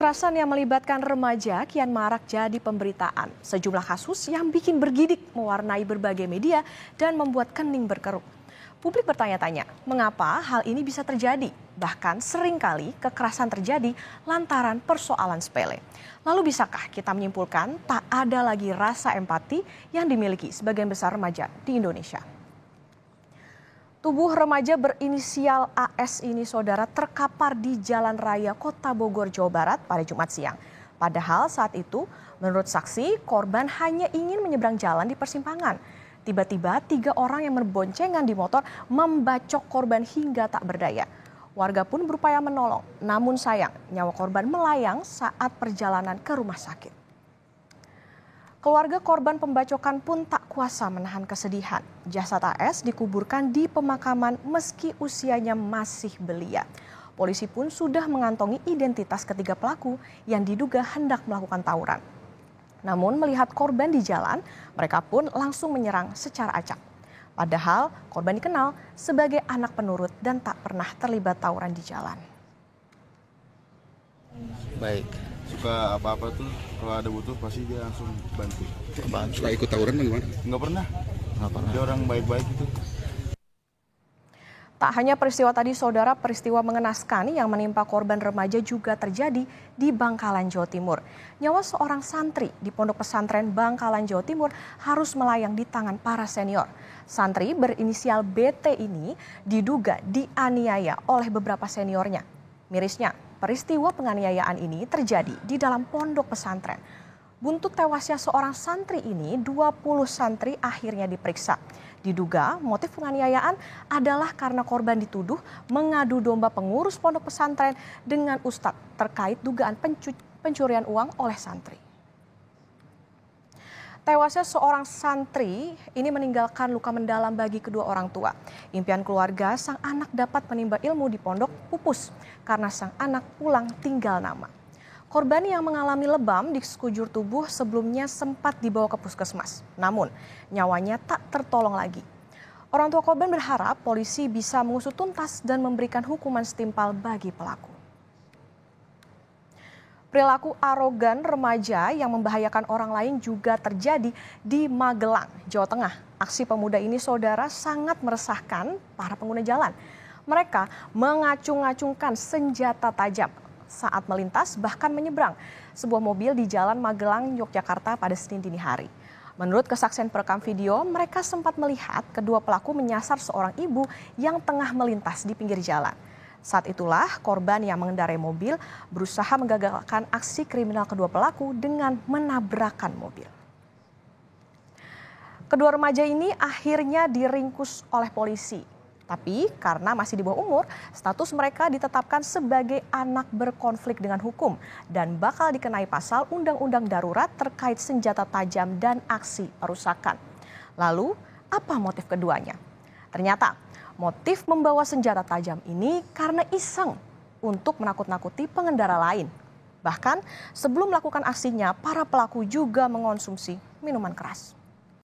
Kekerasan yang melibatkan remaja kian marak jadi pemberitaan. Sejumlah kasus yang bikin bergidik mewarnai berbagai media dan membuat kening berkerut. Publik bertanya-tanya, mengapa hal ini bisa terjadi? Bahkan seringkali kekerasan terjadi lantaran persoalan sepele. Lalu bisakah kita menyimpulkan tak ada lagi rasa empati yang dimiliki sebagian besar remaja di Indonesia? Tubuh remaja berinisial AS ini saudara terkapar di Jalan Raya Kota Bogor, Jawa Barat pada Jumat siang. Padahal saat itu menurut saksi korban hanya ingin menyeberang jalan di persimpangan. Tiba-tiba 3 orang yang berboncengan di motor membacok korban hingga tak berdaya. Warga pun berupaya menolong, namun sayang nyawa korban melayang saat perjalanan ke rumah sakit. Keluarga korban pembacokan pun tak kuasa menahan kesedihan. Jasad AS dikuburkan di pemakaman meski usianya masih belia. Polisi pun sudah mengantongi identitas ketiga pelaku yang diduga hendak melakukan tawuran. Namun melihat korban di jalan, mereka pun langsung menyerang secara acak. Padahal korban dikenal sebagai anak penurut dan tak pernah terlibat tawuran di jalan. Baik. Suka apa-apa tuh kalau ada butuh pasti dia langsung bantu. Suka ikut tawuran bagaimana? Nggak pernah. Dia orang baik-baik itu. Tak hanya peristiwa tadi saudara, peristiwa mengenaskan yang menimpa korban remaja juga terjadi di Bangkalan, Jawa Timur. Nyawa seorang santri di Pondok Pesantren Bangkalan, Jawa Timur harus melayang di tangan para senior. Santri berinisial BT ini diduga dianiaya oleh beberapa seniornya. Mirisnya, peristiwa penganiayaan ini terjadi di dalam pondok pesantren. Buntut tewasnya seorang santri ini, 20 santri akhirnya diperiksa. Diduga motif penganiayaan adalah karena korban dituduh mengadu domba pengurus pondok pesantren dengan ustadz terkait dugaan pencurian uang oleh santri. Tewasnya seorang santri ini meninggalkan luka mendalam bagi kedua orang tua. Impian keluarga sang anak dapat menimba ilmu di pondok pupus karena sang anak pulang tinggal nama. Korban yang mengalami lebam di sekujur tubuh sebelumnya sempat dibawa ke puskesmas. Namun nyawanya tak tertolong lagi. Orang tua korban berharap polisi bisa mengusut tuntas dan memberikan hukuman setimpal bagi pelaku. Perilaku arogan remaja yang membahayakan orang lain juga terjadi di Magelang, Jawa Tengah. Aksi pemuda ini saudara sangat meresahkan para pengguna jalan. Mereka mengacung-acungkan senjata tajam saat melintas bahkan menyeberang sebuah mobil di Jalan Magelang, Yogyakarta pada Senin dini hari. Menurut kesaksian perekam video, mereka sempat melihat kedua pelaku menyasar seorang ibu yang tengah melintas di pinggir jalan. Saat itulah korban yang mengendarai mobil berusaha menggagalkan aksi kriminal kedua pelaku dengan menabrakkan mobil. Kedua remaja ini akhirnya diringkus oleh polisi. Tapi karena masih di bawah umur, status mereka ditetapkan sebagai anak berkonflik dengan hukum dan bakal dikenai pasal Undang-Undang Darurat terkait senjata tajam dan aksi perusakan. Lalu, apa motif keduanya? Ternyata motif membawa senjata tajam ini karena iseng untuk menakut-nakuti pengendara lain. Bahkan sebelum melakukan aksinya, para pelaku juga mengonsumsi minuman keras.